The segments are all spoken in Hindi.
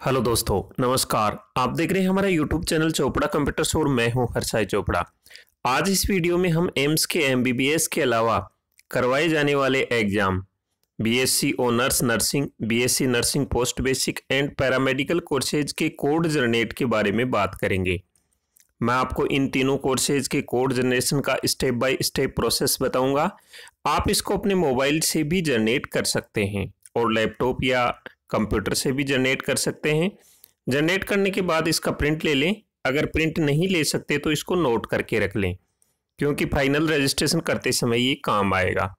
हेलो दोस्तों, नमस्कार। आप देख रहे हैं हमारा यूट्यूब चैनल चोपड़ा कंप्यूटर्स और मैं हूं हर्षाई चोपड़ा। आज इस वीडियो में हम एम्स के एमबीबीएस के अलावा करवाए जाने वाले exam BSc honours nursing, BSc nursing post basic and paramedical courses के कोड जनरेट के बारे में बात करेंगे। मैं आपको इन तीनों कोर्सेज के कोड जनरेशन का स्टेप बाय स्टेप प्रोसेस बताऊंगा। आप इसको अपने मोबाइल से भी जनरेट कर सकते हैं और लैपटॉप या कंप्यूटर से भी जनरेट कर सकते हैं। जनरेट करने के बाद इसका प्रिंट ले लें। अगर प्रिंट नहीं ले सकते तो इसको नोट करके रख लें, क्योंकि फाइनल रजिस्ट्रेशन करते समय ये काम आएगा।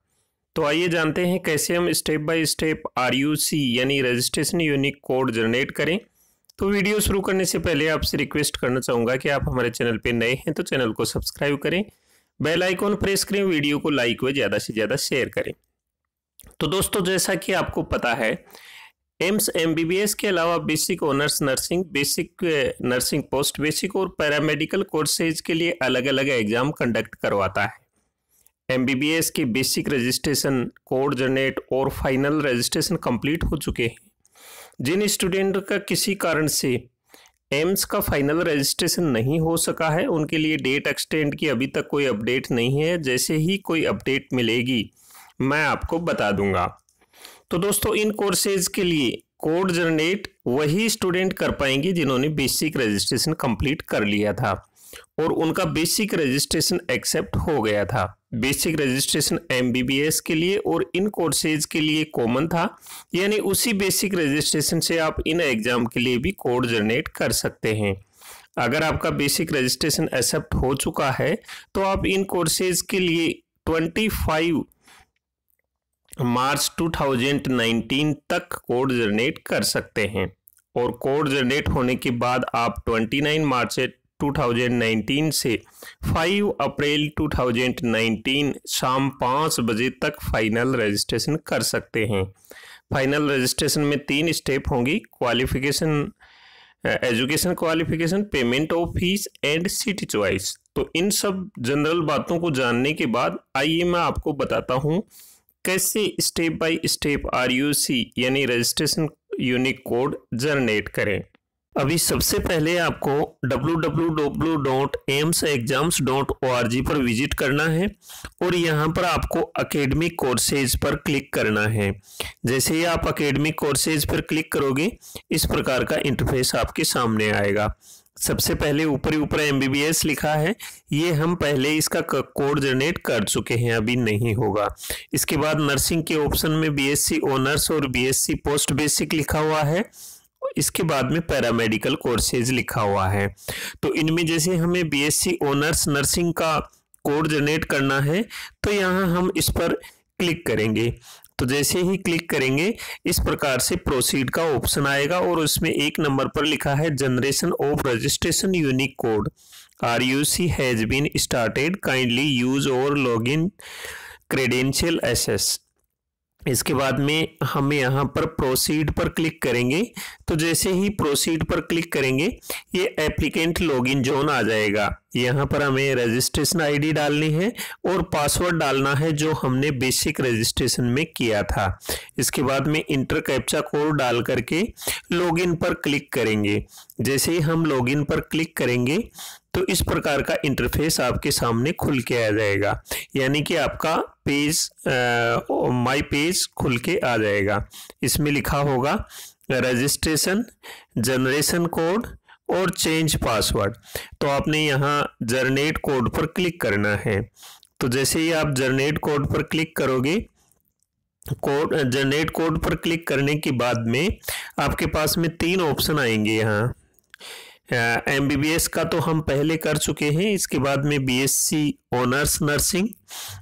तो आइए जानते हैं कैसे हम स्टेप बाय स्टेप RUC यानी रजिस्ट्रेशन यूनिक कोड जनरेट करें। तो वीडियो शुरू करने से पहले आपसे रिक्वेस्ट करना चाहूँगा कि आप हमारे चैनल पर नए हैं तो चैनल को सब्सक्राइब करें, बेल आइकॉन प्रेस करें, वीडियो को लाइक व ज़्यादा से ज़्यादा शेयर करें। तो दोस्तों, जैसा कि आपको पता है, एम्स एमबीबीएस के अलावा basic honours nursing, basic nursing post basic और पैरामेडिकल कोर्सेज के लिए अलग अलग एग्जाम कंडक्ट करवाता है। एमबीबीएस के बेसिक रजिस्ट्रेशन, कोड जनरेट और फाइनल रजिस्ट्रेशन कंप्लीट हो चुके हैं। जिन स्टूडेंट का किसी कारण से एम्स का फाइनल रजिस्ट्रेशन नहीं हो सका है, उनके लिए डेट एक्सटेंड की अभी तक कोई अपडेट नहीं है। जैसे ही कोई अपडेट मिलेगी मैं आपको बता दूंगा। तो दोस्तों, इन कोर्सेज के लिए कोड जनरेट वही स्टूडेंट कर पाएंगे जिन्होंने बेसिक रजिस्ट्रेशन कंप्लीट कर लिया था और उनका बेसिक रजिस्ट्रेशन एक्सेप्ट हो गया था। बेसिक रजिस्ट्रेशन एमबीबीएस के लिए और इन कोर्सेज के लिए कॉमन था, यानी उसी बेसिक रजिस्ट्रेशन से आप इन एग्जाम के लिए भी कोड जनरेट कर सकते हैं। अगर आपका बेसिक रजिस्ट्रेशन एक्सेप्ट हो चुका है तो आप इन कोर्सेज के लिए 25 मार्च 2019 तक कोड जनरेट कर सकते हैं और कोड जनरेट होने के बाद आप 29 मार्च 2019 से 5 अप्रैल 2019 शाम 5 बजे तक फाइनल रजिस्ट्रेशन कर सकते हैं। फाइनल रजिस्ट्रेशन में 3 स्टेप होंगी: qualification, education qualification, payment of fees and city choice. तो इन सब जनरल बातों को जानने के बाद आइए मैं आपको बताता हूँ कैसे स्टेप बाय स्टेप RUC यानी रजिस्ट्रेशन यूनिक कोड जनरेट करें। अभी सबसे पहले आपको www.amsexams.org पर विजिट करना है और यहाँ पर आपको अकेडमिक कोर्सेज पर क्लिक करना है। जैसे ही आप अकेडमिक कोर्सेज पर क्लिक करोगे, इस प्रकार का इंटरफेस आपके सामने आएगा। सबसे पहले ऊपर एमबीबीएस लिखा है, ये हम पहले इसका कोड जनरेट कर चुके हैं, अभी नहीं होगा। इसके बाद नर्सिंग के ऑप्शन में बीएससी ऑनर्स और बीएससी पोस्ट बेसिक लिखा हुआ है। इसके बाद में पैरामेडिकल कोर्सेज लिखा हुआ है। तो इनमें जैसे हमें बीएससी ऑनर्स नर्सिंग का कोड जनरेट करना है तो यहाँ हम इस पर क्लिक करेंगे। तो जैसे ही क्लिक करेंगे, इस प्रकार से प्रोसीड का ऑप्शन आएगा और उसमें 1 नंबर पर लिखा है generation of registration unique code RUC has been started, kindly use और लॉगिन क्रेडेंशियल एसेस। इसके बाद में हम यहाँ पर प्रोसीड पर क्लिक करेंगे। तो जैसे ही प्रोसीड पर क्लिक करेंगे, ये एप्लीकेंट लॉगिन जोन आ जाएगा। यहाँ पर हमें रजिस्ट्रेशन आईडी डालनी है और पासवर्ड डालना है जो हमने बेसिक रजिस्ट्रेशन में किया था। इसके बाद में इंटर कैप्चा कोड डाल करके लॉगिन पर क्लिक करेंगे। जैसे ही हम लॉगिन पर क्लिक करेंगे तो इस प्रकार का इंटरफेस आपके सामने खुल के आ जाएगा, यानी कि आपका पेज माय पेज खुल के आ जाएगा। इसमें लिखा होगा रजिस्ट्रेशन, जनरेशन कोड और चेंज पासवर्ड। तो आपने यहाँ जनरेट कोड पर क्लिक करना है। तो जैसे ही आप जनरेट कोड पर क्लिक करोगे, जनरेट कोड पर क्लिक करने के बाद में आपके पास में 3 ऑप्शन आएंगे। यहाँ एमबीबीएस का तो हम पहले कर चुके हैं। इसके बाद में बीएससी ऑनर्स नर्सिंग,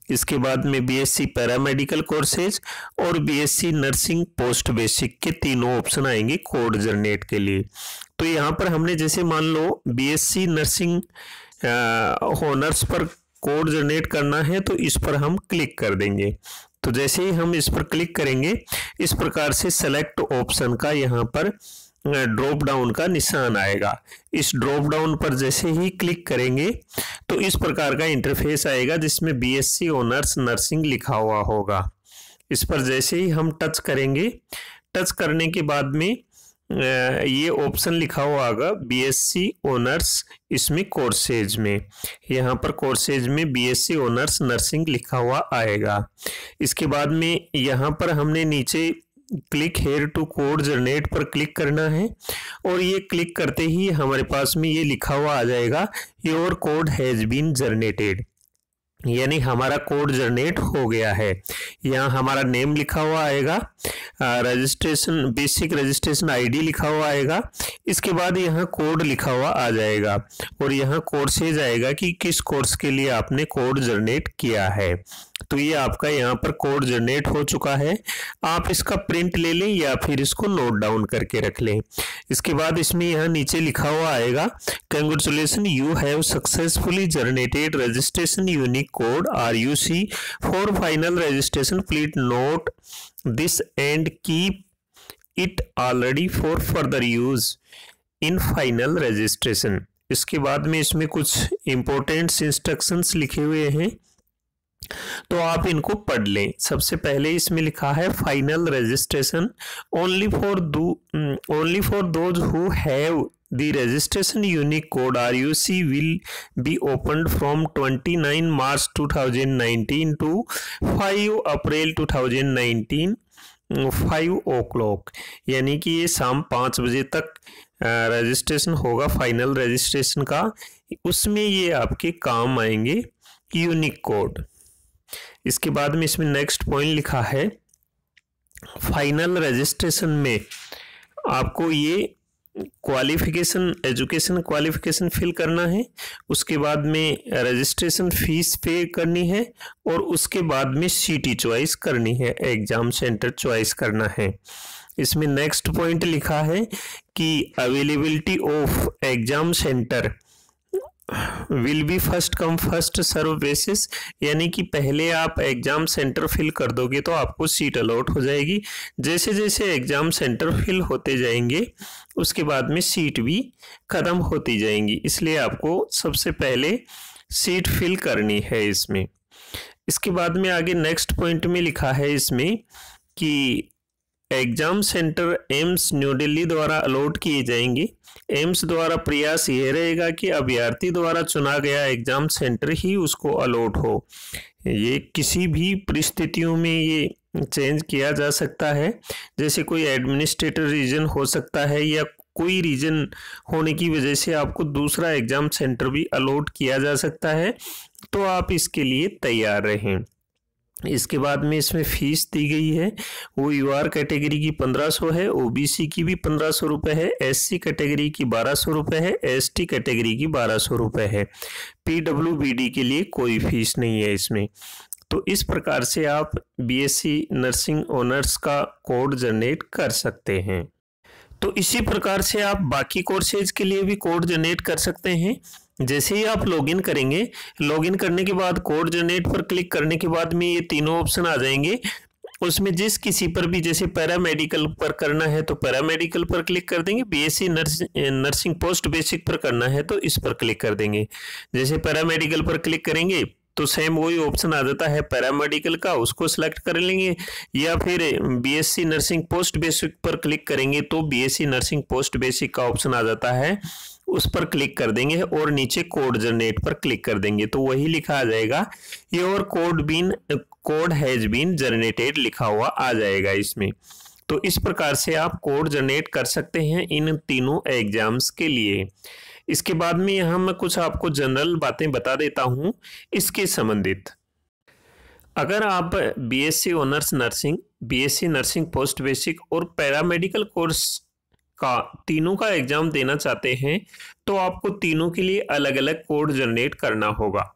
इसके बाद में बीएससी पैरामेडिकल कोर्सेज और बीएससी नर्सिंग पोस्ट बेसिक के तीनों ऑप्शन आएंगे कोड जनरेट के लिए। तो यहाँ पर हमने जैसे मान लो बीएससी नर्सिंग ऑनर्स पर कोड जनरेट करना है तो इस पर हम क्लिक कर देंगे। तो जैसे ही हम इस पर क्लिक करेंगे, इस प्रकार से सेलेक्ट ऑप्शन का यहाँ पर ड्रॉप डाउन का निशान आएगा। इस ड्रॉप डाउन पर जैसे ही क्लिक करेंगे तो इस प्रकार का इंटरफेस आएगा जिसमें बीएससी ऑनर्स नर्सिंग लिखा हुआ होगा। इस पर जैसे ही हम टच करेंगे, टच करने के बाद में ये ऑप्शन लिखा हुआ होगा बीएससी ऑनर्स, इसमें कोर्सेज में, यहाँ पर कोर्सेज में बीएससी ऑनर्स नर्सिंग लिखा हुआ आएगा। इसके बाद में यहाँ पर हमने नीचे click here to code generate पर क्लिक करना है और ये क्लिक करते ही हमारे पास में ये लिखा हुआ आ जाएगा your code has been generated, यानी हमारा कोड जनरेट हो गया है। यहाँ हमारा नेम लिखा हुआ आएगा, रजिस्ट्रेशन बेसिक रजिस्ट्रेशन आईडी लिखा हुआ आएगा, इसके बाद यहाँ कोड लिखा हुआ आ जाएगा और यहाँ कोर्सेज आएगा कि किस कोर्स के लिए आपने कोड जनरेट किया है। तो ये आपका यहाँ पर कोड जनरेट हो चुका है। आप इसका प्रिंट ले लें या फिर इसको नोट डाउन करके रख लें। इसके बाद इसमें यहाँ नीचे लिखा हुआ आएगा congratulation you have successfully generated registration unique code RUC for final registration, please note this and keep it already for further use in final registration. इसके बाद में इसमें कुछ इंपॉर्टेंट इंस्ट्रक्शंस लिखे हुए हैं, तो आप इनको पढ़ लें। सबसे पहले इसमें लिखा है final registration only for those who have the registration unique code RUC will be opened from 29 March 2019 टू 5 अप्रैल 2019 5 o'clock, यानी कि ये शाम 5 बजे तक रजिस्ट्रेशन होगा फाइनल रजिस्ट्रेशन का। उसमें ये आपके काम आएंगे यूनिक कोड। इसके बाद में इसमें नेक्स्ट पॉइंट लिखा है फाइनल रजिस्ट्रेशन में आपको ये क्वालिफिकेशन, एजुकेशन क्वालिफिकेशन फिल करना है, उसके बाद में रजिस्ट्रेशन फीस पे करनी है और उसके बाद में सीटी चॉइस करनी है, एग्जाम सेंटर चॉइस करना है। इसमें नेक्स्ट पॉइंट लिखा है कि availability of exam centre will be first come first serve basis, यानी कि पहले आप एग्जाम सेंटर फिल कर दोगे तो आपको सीट अलॉट हो जाएगी। जैसे जैसे एग्जाम सेंटर फिल होते जाएंगे उसके बाद में सीट भी खत्म होती जाएंगी, इसलिए आपको सबसे पहले सीट फिल करनी है इसमें। इसके बाद में आगे नेक्स्ट पॉइंट में लिखा है इसमें कि exam centre AIIMS new Delhi द्वारा अलॉट किए जाएंगे। एम्स द्वारा प्रयास ये रहेगा कि अभ्यर्थी द्वारा चुना गया एग्जाम सेंटर ही उसको अलॉट हो। ये किसी भी परिस्थितियों में ये चेंज किया जा सकता है, जैसे कोई एडमिनिस्ट्रेटिव रीजन हो सकता है या कोई रीजन होने की वजह से आपको दूसरा एग्जाम सेंटर भी अलॉट किया जा सकता है, तो आप इसके लिए तैयार रहें। इसके बाद में इसमें फीस दी गई है, वो UR कैटेगरी की 1500 है, OBC की भी 1500 रुपये है, SC कैटेगरी की 1200 रुपये है, ST कैटेगरी की 1200 रुपये है। PWBD के लिए कोई फीस नहीं है इसमें। तो इस प्रकार से आप BSc नर्सिंग ऑनर्स का कोड जनरेट कर सकते हैं। तो इसी प्रकार से आप बाकी कोर्सेज के लिए भी कोड जनरेट कर सकते हैं। जैसे ही आप लॉगिन करेंगे, लॉगिन करने के बाद कोड जनरेट पर क्लिक करने के बाद में ये तीनों ऑप्शन आ जाएंगे। उसमें जिस किसी पर भी, जैसे पैरामेडिकल पर करना है तो पैरामेडिकल पर क्लिक कर देंगे, BSc नर्सिंग पोस्ट बेसिक पर करना है तो इस पर क्लिक कर देंगे। जैसे पैरामेडिकल पर क्लिक करेंगे तो सेम वही ऑप्शन आ जाता है पैरामेडिकल का, उसको सिलेक्ट कर लेंगे, या फिर BSc नर्सिंग पोस्ट बेसिक पर क्लिक करेंगे तो BSc नर्सिंग पोस्ट बेसिक का ऑप्शन आ जाता है, उस पर क्लिक कर देंगे और नीचे कोड जनरेट पर क्लिक कर देंगे तो वही लिखा आ जाएगा your code has been generated लिखा हुआ आ जाएगा इसमें। तो इस प्रकार से आप कोड जनरेट कर सकते हैं इन तीनों एग्जाम्स के लिए। इसके बाद में यहाँ मैं कुछ आपको जनरल बातें बता देता हूँ इसके संबंधित। अगर आप BSc honours nursing, BSc nursing post basic और पैरामेडिकल कोर्स का तीनों का एग्जाम देना चाहते हैं तो आपको तीनों के लिए अलग अलग कोड जनरेट करना होगा।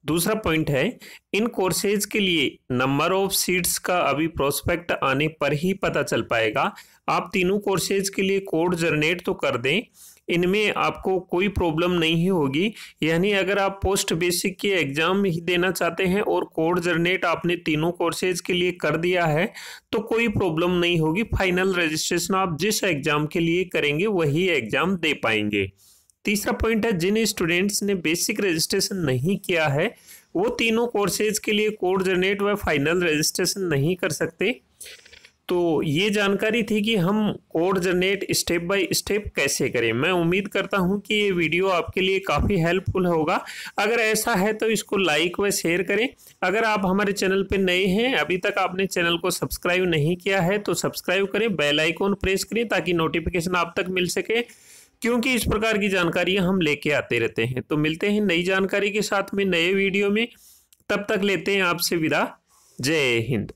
दूसरा पॉइंट है, इन कोर्सेज के लिए नंबर ऑफ सीट्स का अभी प्रोस्पेक्ट आने पर ही पता चल पाएगा। आप तीनों कोर्सेज के लिए कोड जनरेट तो कर दें, इनमें आपको कोई प्रॉब्लम नहीं होगी। यानी अगर आप पोस्ट बेसिक के एग्जाम ही देना चाहते हैं और कोड जनरेट आपने तीनों कोर्सेज के लिए कर दिया है तो कोई प्रॉब्लम नहीं होगी। फाइनल रजिस्ट्रेशन आप जिस एग्जाम के लिए करेंगे वही एग्जाम दे पाएंगे। तीसरा पॉइंट है, जिन स्टूडेंट्स ने बेसिक रजिस्ट्रेशन नहीं किया है वो तीनों कोर्सेज के लिए कोड जनरेट व फाइनल रजिस्ट्रेशन नहीं कर सकते। तो ये जानकारी थी कि हम code generate step by step कैसे करें। मैं उम्मीद करता हूं कि ये वीडियो आपके लिए काफ़ी हेल्पफुल होगा। अगर ऐसा है तो इसको लाइक व शेयर करें। अगर आप हमारे चैनल पे नए हैं, अभी तक आपने चैनल को सब्सक्राइब नहीं किया है तो सब्सक्राइब करें, बेल आइकॉन प्रेस करें ताकि नोटिफिकेशन आप तक मिल सके, क्योंकि इस प्रकार की जानकारियां हम लेके आते रहते हैं। तो मिलते हैं नई जानकारी के साथ में नए वीडियो में, तब तक लेते हैं आपसे विदा। जय हिंद।